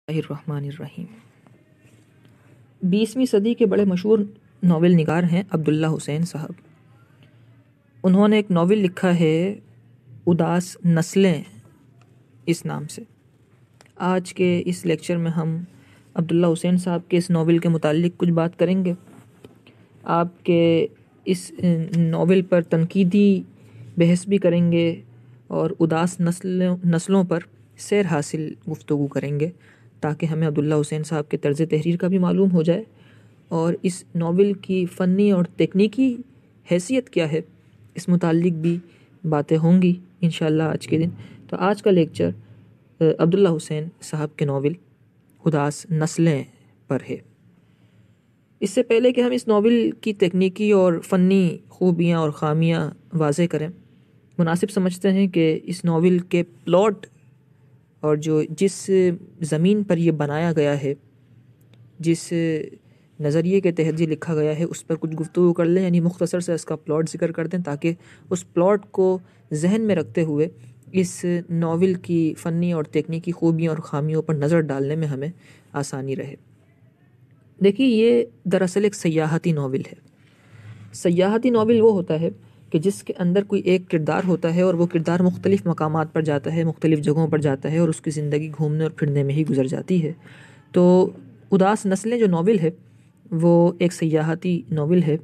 الرحمن الرحیم۔ 20ویں صدی کے بڑے مشہور ناول نگار ہیں عبداللہ حسین صاحب۔ انہوں نے ایک ناول لکھا ہے اداس نسلیں اس نام سے۔ آج کے اس لیکچر میں ہم عبداللہ حسین صاحب کے اس ناول کے متعلق کچھ بات کریں گے۔ آپ کے اس ناول پر تنقیدی بحث بھی کریں گے اور اداس نسلوں پر سیر حاصل گفتگو کریں گے تاکہ ہمیں عبداللہ حسین صاحب کے طرز تحریر کا بھی معلوم ہو جائے اور اس ناول کی فنی اور تکنیکی حیثیت کیا ہے اس متعلق بھی باتیں ہوں گی انشاءاللہ آج کے دن۔ تو آج کا لیکچر عبداللہ حسین صاحب کے ناول اداس نسلیں پر ہے۔ اس سے پہلے کہ ہم اس ناول کی تکنیکی اور فنی خوبیاں اور خامیاں واضح کریں، مناسب سمجھتے ہیں کہ اس ناول کے پلاٹ اور جس زمین پر یہ بنایا گیا ہے، جس نظریے کے تحت یہ لکھا گیا ہے، اس پر کچھ گفتگو کر لیں، یعنی مختصر سے اس کا پلاٹ ذکر کر دیں تاکہ اس پلاٹ کو ذہن میں رکھتے ہوئے اس ناول کی فنی اور تکنیکی خوبیوں اور خامیوں پر نظر ڈالنے میں ہمیں آسانی رہے۔ دیکھیے، یہ دراصل ایک سیاحتی ناول ہے۔ سیاحتی ناول وہ ہوتا ہے کہ جس کے اندر کوئی ایک کردار ہوتا ہے اور وہ کردار مختلف مقامات پر جاتا ہے، مختلف جگہوں پر جاتا ہے اور اس کی زندگی گھومنے اور پھرنے میں ہی گزر جاتی ہے۔ تو اداس نسلیں جو ناول ہے وہ ایک سیاحتی ناول ہے۔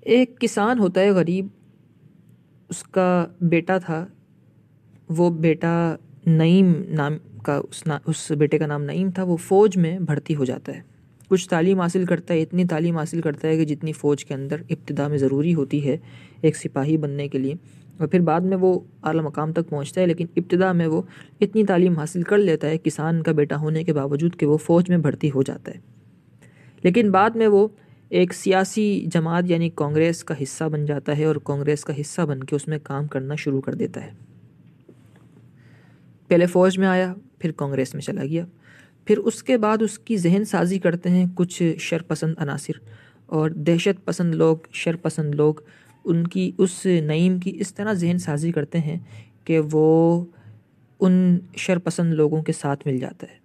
ایک کسان ہوتا ہے غریب، اس کا بیٹا تھا، وہ بیٹا نعیم نام کا اس بیٹے کا نام نعیم تھا۔ وہ فوج میں بھرتی ہو جاتا ہے، کچھ تعلیم حاصل کرتا ہے، اتنی تعلیم حاصل کرتا ہے کہ جتنی فوج کے اندر ابتدا میں ضروری ہوتی ہے ایک سپاہی بننے کے لیے، اور پھر بعد میں وہ اعلیٰ مقام تک پہنچتا ہے، لیکن ابتدا میں وہ اتنی تعلیم حاصل کر لیتا ہے کسان کا بیٹا ہونے کے باوجود کہ وہ فوج میں بھرتی ہو جاتا ہے۔ لیکن بعد میں وہ ایک سیاسی جماعت یعنی کانگریس کا حصہ بن جاتا ہے اور کانگریس کا حصہ بن کے اس میں کام کرنا شروع کر دیتا ہے۔ پہلے فوج میں آیا، پھر کانگریس میں چلا گیا، پھر اس کے بعد اس کی ذہن سازی کرتے ہیں کچھ شرپسند عناصر اور دہشت پسند لوگ، شرپسند لوگ، ان کی اس نعیم کی اس طرح ذہن سازی کرتے ہیں کہ وہ ان شرپسند لوگوں کے ساتھ مل جاتا ہے۔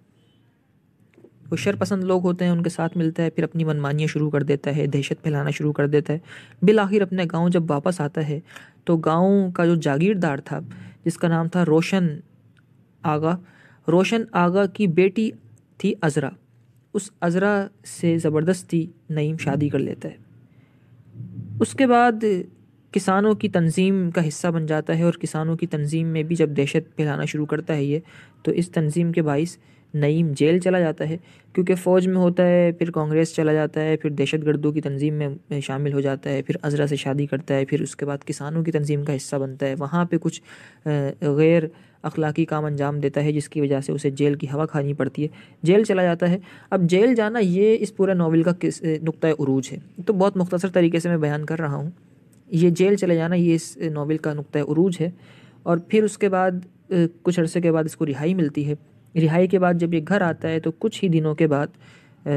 وہ شرپسند لوگ ہوتے ہیں، ان کے ساتھ ملتا ہے، پھر اپنی منمانیاں شروع کر دیتا ہے، دہشت پھیلانا شروع کر دیتا ہے۔ بالآخر اپنے گاؤں جب واپس آتا ہے تو گاؤں کا جو جاگیردار تھا جس کا نام تھا روشن آغا کی بیٹی تھی عذرا، اس عذرا سے زبردستی نعیم شادی کر لیتا ہے۔ اس کے بعد کسانوں کی تنظیم کا حصہ بن جاتا ہے اور کسانوں کی تنظیم میں بھی جب دہشت پھیلانا شروع کرتا ہے یہ، تو اس تنظیم کے باعث نعیم جیل چلا جاتا ہے، کیونکہ فوج میں ہوتا ہے، پھر کانگریس چلا جاتا ہے، پھر دہشت گردوں کی تنظیم میں شامل ہو جاتا ہے، پھر عذرا سے شادی کرتا ہے، پھر اس کے بعد کسانوں کی تنظیم کا حصہ بنتا ہے، وہاں پہ کچھ غیر اخلاقی کام انجام دیتا ہے جس کی وجہ سے اسے جیل کی ہوا کھانی پڑتی ہے، جیل چلا جاتا ہے۔ اب جیل جانا یہ اس پورے ناول کا نقطہ عروج ہے، تو بہت مختصر طریقے سے میں بیان کر رہا ہوں۔ یہ جیل چلے جانا یہ اس ناول کا نقطہ عروج ہے، اور پھر اس کے بعد کچھ عرصے کے بعد اس کو رہائی ملتی ہے۔ رہائی کے بعد جب یہ گھر آتا ہے تو کچھ ہی دنوں کے بعد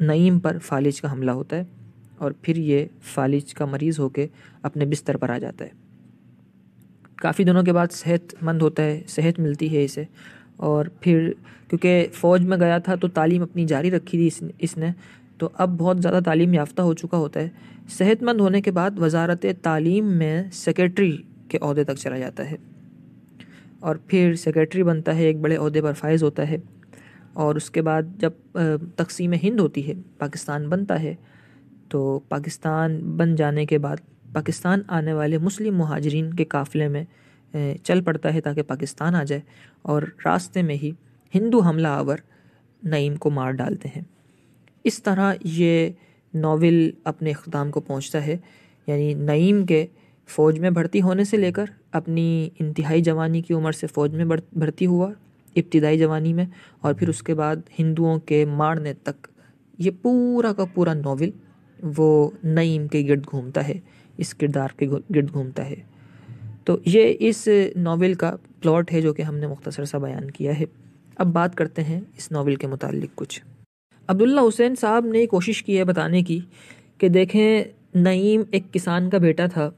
نعیم پر فالج کا حملہ ہوتا ہے اور پھر یہ فالج کا مریض ہو کے اپنے بستر پر آ جاتا ہے۔ کافی دنوں کے بعد صحت مند ہوتا ہے، صحت ملتی ہے اسے، اور پھر کیونکہ فوج میں گیا تھا تو تعلیم اپنی جاری رکھی تھی اس نے، تو اب بہت زیادہ تعلیم یافتہ ہو چکا ہوتا ہے۔ صحت مند ہونے کے بعد وزارت تعلیم میں سیکریٹری کے عہدے تک چلا جاتا ہے، اور پھر سیکریٹری بنتا ہے، ایک بڑے عہدے پر فائز ہوتا ہے، اور اس کے بعد جب تقسیم ہند ہوتی ہے، پاکستان بنتا ہے، تو پاکستان بن جانے کے بعد پاکستان آنے والے مسلم مہاجرین کے قافلے میں چل پڑتا ہے تاکہ پاکستان آ جائے، اور راستے میں ہی ہندو حملہ آور نعیم کو مار ڈالتے ہیں۔ اس طرح یہ ناول اپنے اختتام کو پہنچتا ہے، یعنی نعیم کے فوج میں بھرتی ہونے سے لے کر اپنی انتہائی جوانی کی عمر سے فوج میں بھرتی ہوا ابتدائی جوانی میں، اور پھر اس کے بعد ہندوؤں کے مارنے تک، یہ پورا کا پورا ناول وہ نعیم کے گرد گھومتا ہے، اس کردار کے گرد گھومتا ہے۔ تو یہ اس ناول کا پلاٹ ہے جو کہ ہم نے مختصر سا بیان کیا ہے۔ اب بات کرتے ہیں اس ناول کے متعلق کچھ۔ عبداللہ حسین صاحب نے کوشش کی ہے بتانے کی کہ دیکھیں، نعیم ایک کسان کا بیٹا تھا،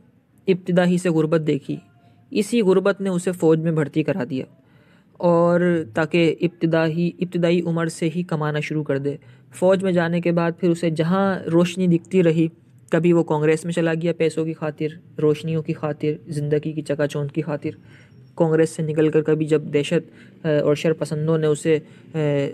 ابتدا ہی سے غربت دیکھی، اسی غربت نے اسے فوج میں بھرتی کرا دیا، اور تاکہ ابتدائی عمر سے ہی کمانا شروع کر دے۔ فوج میں جانے کے بعد پھر اسے جہاں روشنی دکھتی رہی، کبھی وہ کانگریس میں چلا گیا پیسوں کی خاطر، روشنیوں کی خاطر، زندگی کی چکا چوند کی خاطر، کانگریس سے نکل کر کبھی جب دہشت اور شر پسندوں نے اسے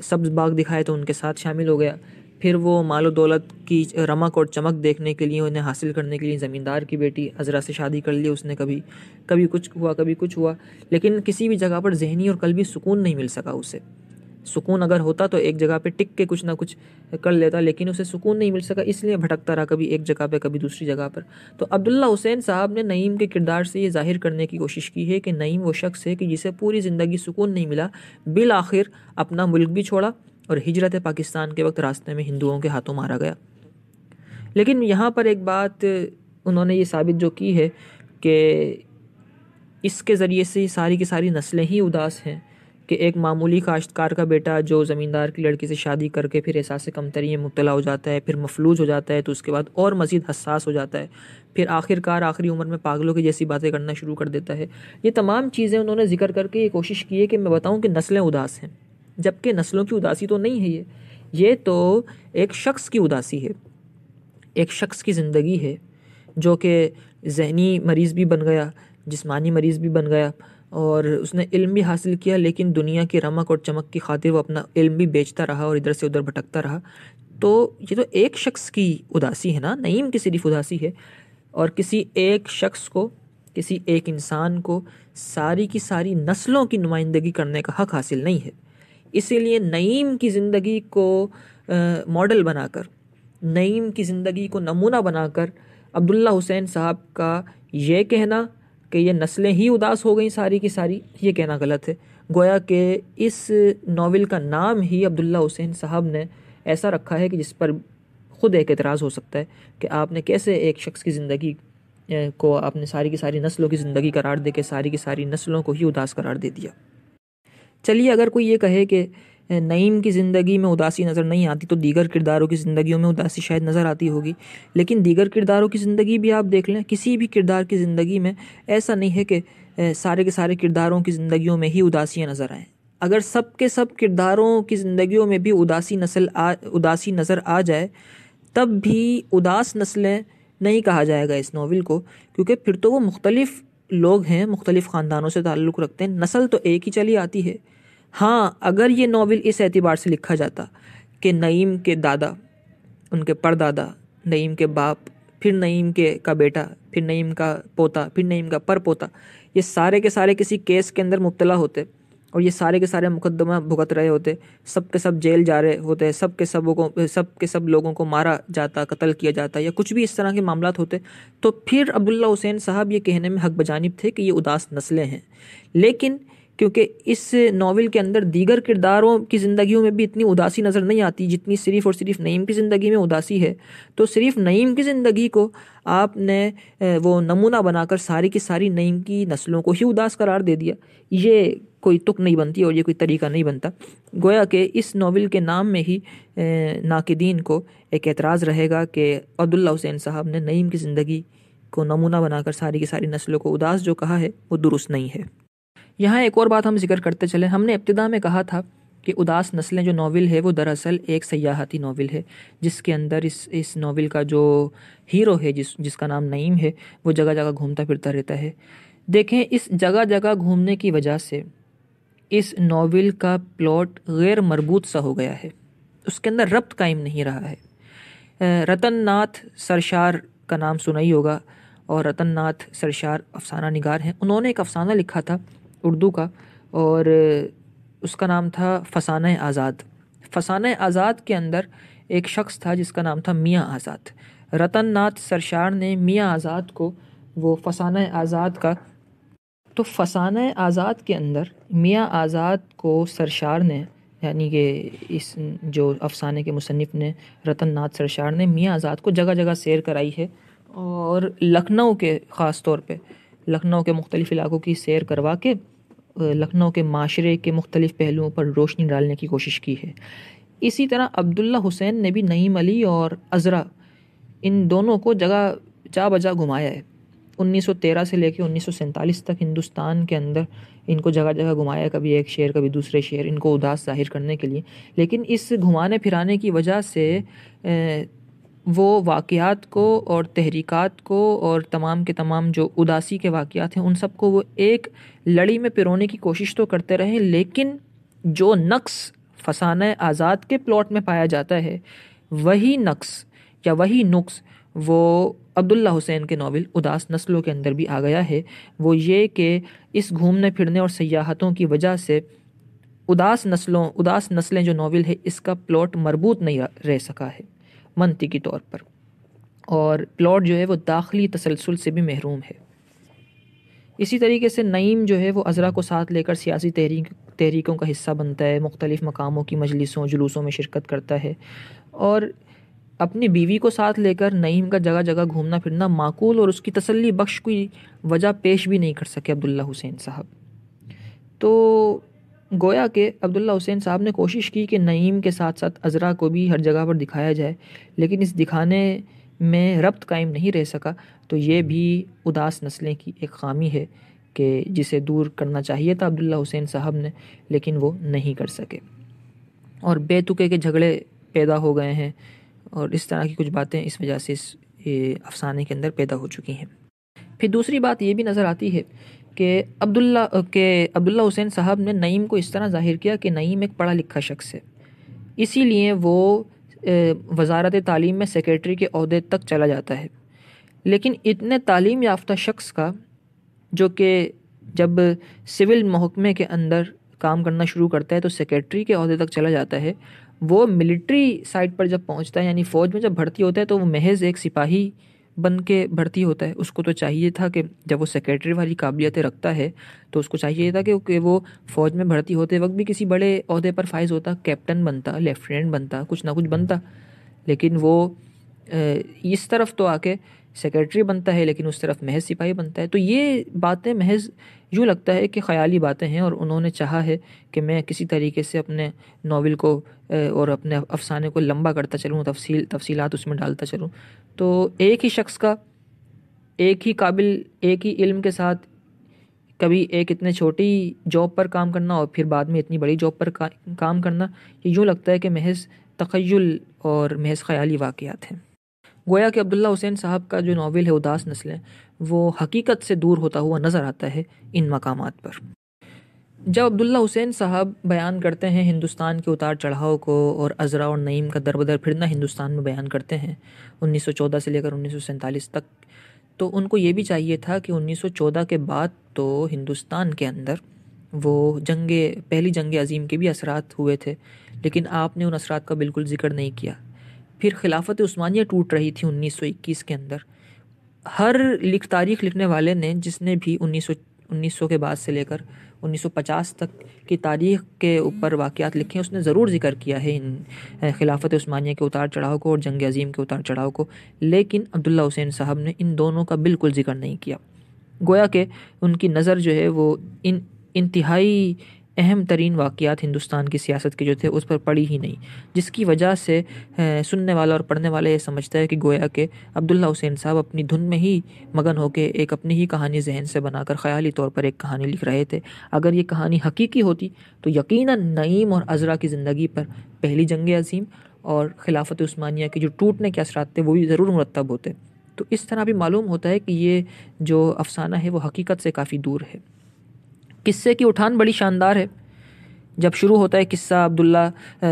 سبز باغ دکھائے تو ان کے ساتھ شامل ہو گیا، پھر وہ مال و دولت کی رمق اور چمک دیکھنے کے لیے، انہیں حاصل کرنے کے لیے زمیندار کی بیٹی عذرا سے شادی کر لی اس نے، کبھی کچھ ہوا، لیکن کسی بھی جگہ پر ذہنی اور قلبی سکون نہیں مل سکا اسے۔ سکون اگر ہوتا تو ایک جگہ پہ ٹک کے کچھ نہ کچھ کر لیتا، لیکن اسے سکون نہیں مل سکا، اس لیے بھٹکتا رہا، کبھی ایک جگہ پہ کبھی دوسری جگہ پر۔ تو عبداللہ حسین صاحب نے نعیم کے کردار سے یہ ظاہر کرنے کی کوشش کی ہے کہ نعیم وہ شخص ہے کہ جسے پوری زندگی سکون نہیں ملا، بالآخر اپنا ملک بھی چھوڑا اور ہجرت پاکستان کے وقت راستے میں ہندوؤں کے ہاتھوں مارا گیا۔ لیکن یہاں پر ایک بات انہوں نے یہ ثابت جو کی ہے کہ اس کے ذریعے سے ساری کی ساری نسلیں ہی اداس ہیں، کہ ایک معمولی کاشتکار کا بیٹا جو زمیندار کی لڑکی سے شادی کر کے پھر احساس کمتری میں مبتلا ہو جاتا ہے، پھر مفلوج ہو جاتا ہے، تو اس کے بعد اور مزید حساس ہو جاتا ہے، پھر آخری عمر میں پاگلوں کی جیسی باتیں کرنا شروع کر دیتا ہے۔ یہ تمام چیزیں انہوں نے ذکر کر کے یہ کوشش کی ہے کہ میں بتاؤں کہ نسلیں اداس ہیں، جبکہ نسلوں کی اداسی تو نہیں ہے، یہ تو ایک شخص کی اداسی ہے، ایک شخص کی زندگی ہے جو کہ ذہنی مریض بھی بن گیا، جسمانی مریض بھی بن گیا، اور اس نے علم بھی حاصل کیا، لیکن دنیا کی رمق اور چمک کی خاطر وہ اپنا علم بھی بیچتا رہا اور ادھر سے ادھر بھٹکتا رہا۔ تو یہ تو ایک شخص کی اداسی ہے نا، نعیم کی صرف اداسی ہے، اور کسی ایک شخص کو، کسی ایک انسان کو ساری کی ساری نسلوں کی نمائندگی کرنے کا حق حاصل نہیں ہے۔ اسی لیے نعیم کی زندگی کو ماڈل بنا کر، نعیم کی زندگی کو نمونہ بنا کر عبداللہ حسین صاحب کا یہ کہنا کہ یہ نسلیں ہی اداس ہو گئیں ساری کی ساری، یہ کہنا غلط ہے۔ گویا کہ اس ناول کا نام ہی عبداللہ حسین صاحب نے ایسا رکھا ہے کہ جس پر خود ایک اعتراض ہو سکتا ہے کہ آپ نے کیسے ایک شخص کی زندگی کو آپ نے ساری کی ساری نسلوں کی زندگی قرار دے کے ساری کی ساری نسلوں کو ہی اداس قرار دے دیا۔ چلیے اگر کوئی یہ کہے کہ نعیم کی زندگی میں اداسی نظر نہیں آتی تو دیگر کرداروں کی زندگیوں میں اداسی شاید نظر آتی ہوگی، لیکن دیگر کرداروں کی زندگی بھی آپ دیکھ لیں، کسی بھی کردار کی زندگی میں ایسا نہیں ہے کہ سارے کے سارے کرداروں کی زندگیوں میں ہی اداسیاں نظر آئیں۔ اگر سب کے سب کرداروں کی زندگیوں میں بھی اداسی نظر آ جائے تب بھی اداس نسلیں نہیں کہا جائے گا اس ناول کو، کیونکہ پھر تو وہ مختلف لوگ ہیں، مختلف خاندانوں سے تعلق رکھتے ہیں، نسل تو ایک ہی چلی آتی ہے۔ ہاں اگر یہ ناول اس اعتبار سے لکھا جاتا کہ نعیم کے دادا، ان کے پردادا، نعیم کے باپ، پھر نعیم کا بیٹا، پھر نعیم کا پوتا، پھر نعیم کا پر پوتا، یہ سارے کے سارے کسی کیس کے اندر مبتلا ہوتے اور یہ سارے کے سارے مقدمہ بھگت رہے ہوتے، سب کے سب جیل جا رہے ہوتے، سب کے سب لوگوں کو مارا جاتا، قتل کیا جاتا، یا کچھ بھی اس طرح کے معاملات ہوتے، تو پھر عبداللہ حسین صاحب یہ کہنے میں حق بجانب تھے کہ یہ اداس نسلیں ہیں۔ لیکن کیونکہ اس ناول کے اندر دیگر کرداروں کی زندگیوں میں بھی اتنی اداسی نظر نہیں آتی جتنی صرف اور صرف نعیم کی زندگی میں اداسی ہے، تو صرف نعیم کی زندگی کو آپ نے وہ نمونہ بنا کر ساری کی ساری نعیم کی نسلوں کو ہی اداس قرار دے دیا۔ یہ کوئی تک نہیں بنتی اور یہ کوئی طریقہ نہیں بنتا۔ گویا کہ اس ناول کے نام میں ہی ناقدین کو ایک اعتراض رہے گا کہ عبداللہ حسین صاحب نے نعیم کی زندگی کو نمونہ بنا کر ساری کی ساری نسلوں کو اداس جو کہا ہے وہ درست نہیں ہے۔ یہاں ایک اور بات ہم ذکر کرتے چلیں، ہم نے ابتدا میں کہا تھا کہ اداس نسلیں جو ناول ہے وہ دراصل ایک سیاحتی ناول ہے، جس کے اندر اس ناول کا جو ہیرو ہے جس کا نام نعیم ہے وہ جگہ جگہ گھومتا پھرتا رہتا ہے۔ دیکھیں اس جگہ جگہ گھومنے کی وجہ سے اس ناول کا پلاٹ غیر مربوط سا ہو گیا ہے، اس کے اندر ربط قائم نہیں رہا ہے۔ رتن ناتھ سرشار کا نام سنا ہی ہوگا، اور رتن ناتھ سرشار افسانہ نگار ہیں۔ انہوں نے ایک افسانہ لکھا تھا اردو کا، اور اس کا نام تھا فسانہ آزاد۔ فسانہ آزاد کے اندر ایک شخص تھا جس کا نام تھا میاں آزاد۔ رتن ناتھ سرشار نے میاں آزاد کو وہ فسانہ آزاد کا، تو فسانہ آزاد کے اندر میاں آزاد کو سرشار نے، یعنی کہ اس جو افسانے کے مصنف نے رتن ناتھ سرشار نے میاں آزاد کو جگہ جگہ سیر کرائی ہے، اور لکھنؤ کے خاص طور پہ لکھنؤ کے مختلف علاقوں کی سیر کروا کے لکھنؤ کے معاشرے کے مختلف پہلوؤں پر روشنی ڈالنے کی کوشش کی ہے۔ اسی طرح عبداللہ حسین نے بھی نعیم علی اور عذرا ان دونوں کو جگہ جا بجا گھمایا ہے۔ 1913 سے لے کے 1947 تک ہندوستان کے اندر ان کو جگہ جگہ گھمایا، کبھی ایک شہر کبھی دوسرے شہر، ان کو اداس ظاہر کرنے کے لیے. لیکن اس گھمانے پھرانے کی وجہ سے وہ واقعات کو اور تحریکات کو اور تمام کے تمام جو اداسی کے واقعات ہیں ان سب کو وہ ایک لڑی میں پرونے کی کوشش تو کرتے رہے، لیکن جو نقص فسانہ آزاد کے پلاٹ میں پایا جاتا ہے وہی نقص یا وہی نقص وہ عبداللہ حسین کے ناول اداس نسلوں کے اندر بھی آ گیا ہے. وہ یہ کہ اس گھومنے پھرنے اور سیاحتوں کی وجہ سے اداس نسلیں جو ناول ہے اس کا پلاٹ مربوط نہیں رہ سکا ہے منطقی طور پر، اور پلاٹ جو ہے وہ داخلی تسلسل سے بھی محروم ہے. اسی طریقے سے نعیم جو ہے وہ عذرا کو ساتھ لے کر سیاسی تحریکوں کا حصہ بنتا ہے، مختلف مقاموں کی مجلسوں جلوسوں میں شرکت کرتا ہے، اور اپنی بیوی کو ساتھ لے کر نعیم کا جگہ جگہ گھومنا پھرنا معقول اور اس کی تسلی بخش کوئی وجہ پیش بھی نہیں کر سکے عبداللہ حسین صاحب. تو گویا کہ عبداللہ حسین صاحب نے کوشش کی کہ نعیم کے ساتھ ساتھ عذرا کو بھی ہر جگہ پر دکھایا جائے، لیکن اس دکھانے میں ربط قائم نہیں رہ سکا. تو یہ بھی اداس نسلیں کی ایک خامی ہے کہ جسے دور کرنا چاہیے تھا عبداللہ حسین صاحب نے، لیکن وہ نہیں کر سکے، اور بے تکے کے جھگڑے پیدا ہو گئے ہیں، اور اس طرح کی کچھ باتیں اس وجہ سے اس افسانے کے اندر پیدا ہو چکی ہیں. پھر دوسری بات یہ بھی نظر آتی ہے کہ عبداللہ حسین صاحب نے نعیم کو اس طرح ظاہر کیا کہ نعیم ایک پڑھا لکھا شخص ہے، اسی لیے وہ وزارت تعلیم میں سیکریٹری کے عہدے تک چلا جاتا ہے. لیکن اتنے تعلیم یافتہ شخص کا جو کہ جب سول محکمے کے اندر کام کرنا شروع کرتا ہے تو سیکریٹری کے عہدے تک چلا جاتا ہے، وہ ملٹری سائٹ پر جب پہنچتا ہے یعنی فوج میں جب بھرتی ہوتا ہے تو وہ محض ایک سپاہی بن کے بھرتی ہوتا ہے. اس کو تو چاہیے تھا کہ جب وہ سیکریٹری والی قابلیتیں رکھتا ہے تو اس کو چاہیے تھا کہ وہ فوج میں بھرتی ہوتے وقت بھی کسی بڑے عہدے پر فائز ہوتا، کیپٹن بنتا، لیفٹیننٹ بنتا، کچھ نہ کچھ بنتا. لیکن وہ اس طرف تو آ کے سیکریٹری بنتا ہے لیکن اس طرف محض سپاہی بنتا ہے. تو یہ باتیں محض یوں لگتا ہے کہ خیالی باتیں ہیں، اور انہوں نے چاہا ہے کہ میں کسی طریقے سے اپنے ناول کو اور اپنے افسانے کو لمبا کرتا چلوں، تفصیلات اس میں ڈالتا چلوں. تو ایک ہی شخص کا ایک ہی علم کے ساتھ کبھی ایک اتنے چھوٹی جاب پر کام کرنا اور پھر بعد میں اتنی بڑی جاب پر کام کرنا، یہ یوں لگتا ہے کہ محض تخیل اور محض خیالی واقعات ہیں. گویا کہ عبداللہ حسین صاحب کا جو ناول ہے اداس نسلیں وہ حقیقت سے دور ہوتا ہوا نظر آتا ہے ان مقامات پر. جب عبداللہ حسین صاحب بیان کرتے ہیں ہندوستان کے اتار چڑھاؤ کو اور عذرا اور نعیم کا دربدر پھرنا ہندوستان میں بیان کرتے ہیں 1914 سے لے کر 1947 تک، تو ان کو یہ بھی چاہیے تھا کہ 1914 کے بعد تو ہندوستان کے اندر وہ پہلی جنگ عظیم کے بھی اثرات ہوئے تھے، لیکن آپ نے ان اثرات کا بالکل ذکر نہیں کیا. پھر خلافت عثمانیہ ٹوٹ رہی تھی 1921 کے اندر. ہر تاریخ لکھنے والے نے جس نے بھی 1900 کے بعد سے لے کر 1950 تک کی تاریخ کے اوپر واقعات لکھے ہیں اس نے ضرور ذکر کیا ہے ان خلافت عثمانیہ کے اتار چڑھاؤ کو اور جنگ عظیم کے اتار چڑھاؤ کو، لیکن عبداللہ حسین صاحب نے ان دونوں کا بالکل ذکر نہیں کیا. گویا کہ ان کی نظر جو ہے وہ ان انتہائی اہم ترین واقعات ہندوستان کی سیاست کے جو تھے اس پر پڑی ہی نہیں، جس کی وجہ سے سننے والا اور پڑھنے والا یہ سمجھتا ہے کہ گویا کہ عبداللہ حسین صاحب اپنی دھن میں ہی مگن ہو کے ایک اپنی ہی کہانی ذہن سے بنا کر خیالی طور پر ایک کہانی لکھ رہے تھے. اگر یہ کہانی حقیقی ہوتی تو یقیناً نعیم اور عذرا کی زندگی پر پہلی جنگ عظیم اور خلافت عثمانیہ کے جو ٹوٹنے کے اثرات تھے وہ بھی ضرور مرتب ہوتے. تو اس طرح بھی معلوم ہوتا ہے کہ یہ جو افسانہ ہے وہ حقیقت سے کافی دور ہے. قصے کی اٹھان بڑی شاندار ہے. جب شروع ہوتا ہے قصہ عبداللہ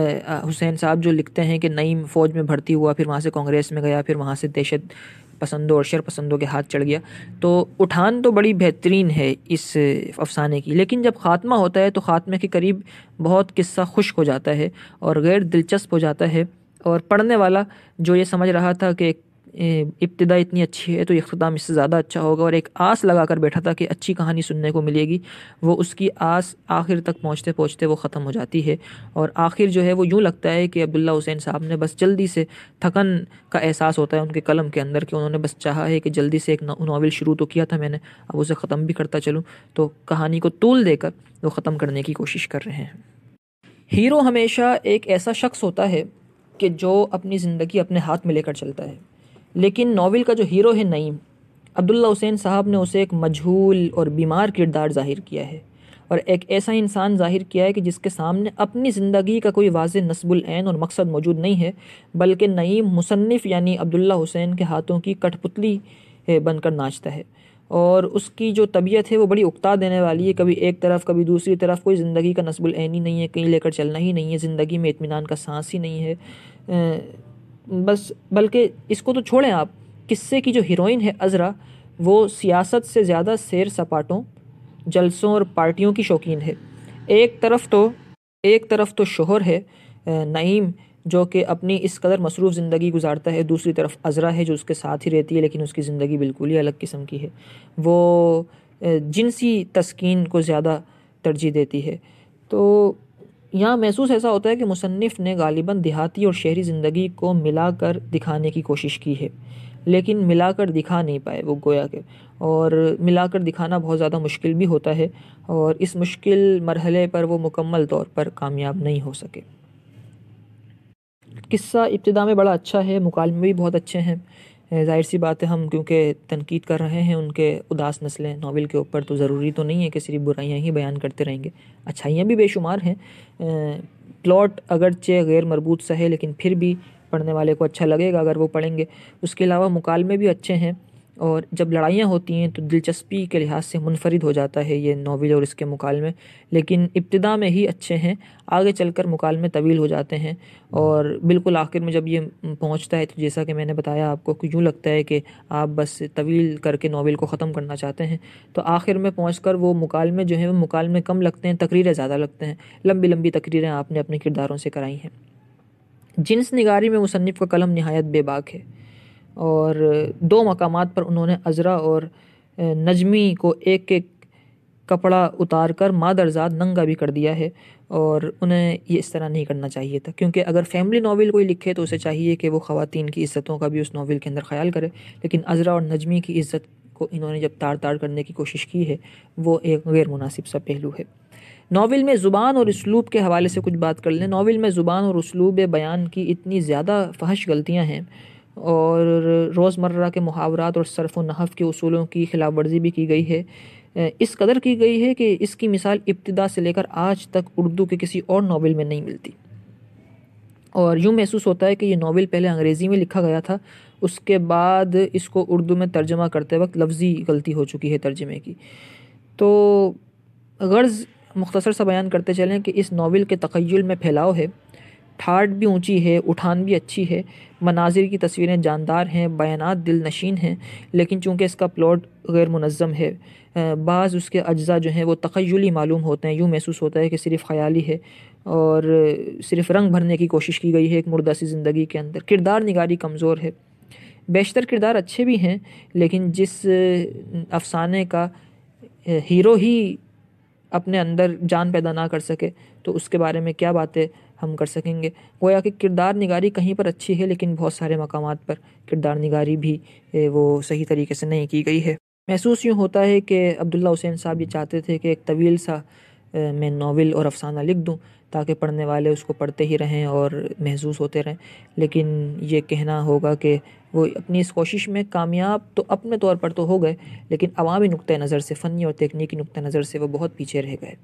حسین صاحب جو لکھتے ہیں کہ نعیم فوج میں بھرتی ہوا، پھر وہاں سے کانگریس میں گیا، پھر وہاں سے دہشت پسندوں اور شر پسندوں کے ہاتھ چڑھ گیا، تو اٹھان تو بڑی بہترین ہے اس افسانے کی. لیکن جب خاتمہ ہوتا ہے تو خاتمے کے قریب بہت قصہ خشک ہو جاتا ہے اور غیر دلچسپ ہو جاتا ہے، اور پڑھنے والا جو یہ سمجھ رہا تھا کہ ابتدا اتنی اچھی ہے تو اختتام اس سے زیادہ اچھا ہوگا اور ایک آس لگا کر بیٹھا تھا کہ اچھی کہانی سننے کو ملے گی، وہ اس کی آس آخر تک پہنچتے پہنچتے وہ ختم ہو جاتی ہے. اور آخر جو ہے وہ یوں لگتا ہے کہ عبداللہ حسین صاحب نے بس جلدی سے تھکن کا احساس ہوتا ہے ان کے قلم کے اندر کہ انہوں نے بس چاہا ہے کہ جلدی سے ایک ناول شروع تو کیا تھا میں نے، اب اسے ختم بھی کرتا چلوں، تو کہانی کو طول دے کر وہ ختم کرنے کی کوشش کر رہے ہیں. ہیرو ہمیشہ ایک ایسا شخص ہوتا ہے کہ جو اپنی زندگی اپنے ہاتھ میں لے کر چلتا ہے، لیکن ناول کا جو ہیرو ہے نعیم، عبداللہ حسین صاحب نے اسے ایک مجہول اور بیمار کردار ظاہر کیا ہے، اور ایک ایسا انسان ظاہر کیا ہے کہ جس کے سامنے اپنی زندگی کا کوئی واضح نصب العین اور مقصد موجود نہیں ہے، بلکہ نعیم مصنف یعنی عبداللہ حسین کے ہاتھوں کی کٹھ پتلی بن کر ناچتا ہے، اور اس کی جو طبیعت ہے وہ بڑی اکتا دینے والی ہے، کبھی ایک طرف کبھی دوسری طرف، کوئی زندگی کا نصب العین ہی نہیں ہے، کہیں لے کر چلنا ہی نہیں ہے، زندگی میں اطمینان کا سانس ہی نہیں ہے، بس بلکہ اس کو تو چھوڑیں آپ، قصے کی جو ہیروئن ہے عذرا، وہ سیاست سے زیادہ سیر سپاٹوں، جلسوں اور پارٹیوں کی شوقین ہے۔ ایک طرف تو شوہر ہے نعیم، جو کہ اپنی اس قدر مصروف زندگی گزارتا ہے، دوسری طرف عذرا ہے جو اس کے ساتھ ہی رہتی ہے لیکن اس کی زندگی بالکل ہی الگ قسم کی ہے، وہ جنسی تسکین کو زیادہ ترجیح دیتی ہے۔ تو یہاں محسوس ایسا ہوتا ہے کہ مصنف نے غالباً دیہاتی اور شہری زندگی کو ملا کر دکھانے کی کوشش کی ہے، لیکن ملا کر دکھا نہیں پائے وہ، گویا کہ، اور ملا کر دکھانا بہت زیادہ مشکل بھی ہوتا ہے، اور اس مشکل مرحلے پر وہ مکمل طور پر کامیاب نہیں ہو سکے۔ قصہ ابتدا میں بڑا اچھا ہے، مکالمے بھی بہت اچھے ہیں، ظاہر سی بات ہے ہم کیونکہ تنقید کر رہے ہیں ان کے اداس نسلیں ناول کے اوپر، تو ضروری تو نہیں ہے کہ صرف برائیاں ہی بیان کرتے رہیں گے، اچھائیاں بھی بے شمار ہیں۔ پلاٹ اگرچہ غیر مربوط سا ہے لیکن پھر بھی پڑھنے والے کو اچھا لگے گا اگر وہ پڑھیں گے۔ اس کے علاوہ مکالمے بھی اچھے ہیں، اور جب لڑائیاں ہوتی ہیں تو دلچسپی کے لحاظ سے منفرد ہو جاتا ہے یہ ناول اور اس کے مکالمے، لیکن ابتدا میں ہی اچھے ہیں، آگے چل کر مکالمے طویل ہو جاتے ہیں، اور بالکل آخر میں جب یہ پہنچتا ہے تو جیسا کہ میں نے بتایا آپ کو کہ یوں لگتا ہے کہ آپ بس طویل کر کے ناول کو ختم کرنا چاہتے ہیں، تو آخر میں پہنچ کر وہ مکالمے جو ہیں وہ مکالمے کم لگتے ہیں، تقریریں زیادہ لگتے ہیں، لمبی لمبی تقریریں آپ نے اپنے کرداروں سے کرائی ہیں۔ جنس نگاری میں مصنف کا قلم نہایت بے باک ہے، اور 2 مقامات پر انہوں نے عذرا اور نجمی کو ایک ایک کپڑا اتار کر مادرزاد ننگا بھی کر دیا ہے، اور انہیں یہ اس طرح نہیں کرنا چاہیے تھا، کیونکہ اگر فیملی ناول کوئی لکھے تو اسے چاہیے کہ وہ خواتین کی عزتوں کا بھی اس ناول کے اندر خیال کرے، لیکن عذرا اور نجمی کی عزت کو انہوں نے جب تاڑ تاڑ کرنے کی کوشش کی ہے وہ ایک غیر مناسب سا پہلو ہے۔ ناول میں زبان اور اسلوب کے حوالے سے کچھ بات کر لیں۔ ناول میں زبان اور اسلوب بیان کی اتنی زیادہ فحش غلطیاں ہیں، اور روزمرہ کے محاورات اور صرف و نحو کے اصولوں کی خلاف ورزی بھی کی گئی ہے، اس قدر کی گئی ہے کہ اس کی مثال ابتدا سے لے کر آج تک اردو کے کسی اور ناول میں نہیں ملتی، اور یوں محسوس ہوتا ہے کہ یہ ناول پہلے انگریزی میں لکھا گیا تھا، اس کے بعد اس کو اردو میں ترجمہ کرتے وقت لفظی غلطی ہو چکی ہے ترجمے کی۔ تو غرض مختصر سا بیان کرتے چلیں کہ اس ناول کے تخیل میں پھیلاؤ ہے، ٹھاٹ بھی اونچی ہے، اٹھان بھی اچھی ہے، مناظر کی تصویریں جاندار ہیں، بیانات دل نشین ہیں، لیکن چونکہ اس کا پلاٹ غیر منظم ہے، بعض اس کے اجزاء جو ہیں وہ تخیلی معلوم ہوتے ہیں، یوں محسوس ہوتا ہے کہ صرف خیالی ہے، اور صرف رنگ بھرنے کی کوشش کی گئی ہے ایک مردہ سی زندگی کے اندر۔ کردار نگاری کمزور ہے، بیشتر کردار اچھے بھی ہیں، لیکن جس افسانے کا ہیرو ہی اپنے اندر جان پیدا نہ کر سکے تو اس کے بارے میں کیا باتیں ہم کر سکیں گے۔ گویا کہ کردار نگاری کہیں پر اچھی ہے لیکن بہت سارے مقامات پر کردار نگاری بھی وہ صحیح طریقے سے نہیں کی گئی ہے۔ محسوس یوں ہوتا ہے کہ عبداللہ حسین صاحب یہ چاہتے تھے کہ ایک طویل سا میں ناول اور افسانہ لکھ دوں تاکہ پڑھنے والے اس کو پڑھتے ہی رہیں اور محظوظ ہوتے رہیں، لیکن یہ کہنا ہوگا کہ وہ اپنی اس کوشش میں کامیاب تو اپنے طور پر تو ہو گئے، لیکن عوامی نقطہ نظر سے، فنی اور تکنیکی نقطہ نظر سے وہ بہت پیچھے رہ گئے۔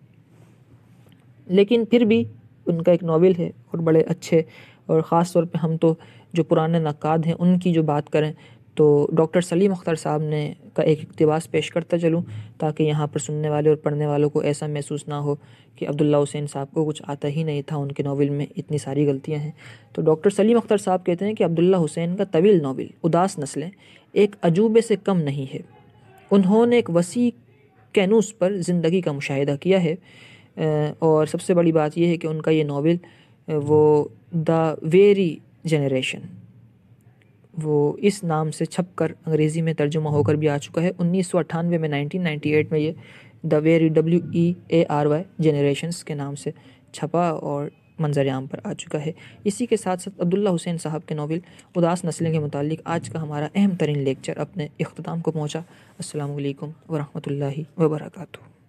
لیکن پھر بھی ان کا ایک ناول ہے اور بڑے اچھے، اور خاص طور پہ ہم تو جو پرانے نقاد ہیں ان کی جو بات کریں تو ڈاکٹر سلیم اختر صاحب نے کا ایک اقتباس پیش کرتا چلوں تاکہ یہاں پر سننے والے اور پڑھنے والوں کو ایسا محسوس نہ ہو کہ عبداللہ حسین صاحب کو کچھ آتا ہی نہیں تھا، ان کے ناول میں اتنی ساری غلطیاں ہیں۔ تو ڈاکٹر سلیم اختر صاحب کہتے ہیں کہ عبداللہ حسین کا طویل ناول اداس نسلیں ایک عجوبے سے کم نہیں ہے۔ انہوں نے ایک وسیع کینوس پر زندگی کا مشاہدہ کیا ہے، اور سب سے بڑی بات یہ ہے کہ ان کا یہ ناول وہ دا ویری جنریشن وہ اس نام سے چھپ کر انگریزی میں ترجمہ ہو کر بھی آ چکا ہے۔ 1998 میں 1998 میں یہ دا ویری WEARY جنریشنز کے نام سے چھپا اور منظر عام پر آ چکا ہے۔ اسی کے ساتھ ساتھ عبداللہ حسین صاحب کے ناول اداس نسلیں کے متعلق آج کا ہمارا اہم ترین لیکچر اپنے اختتام کو پہنچا۔ السلام علیکم ورحمۃ اللہ وبرکاتہ۔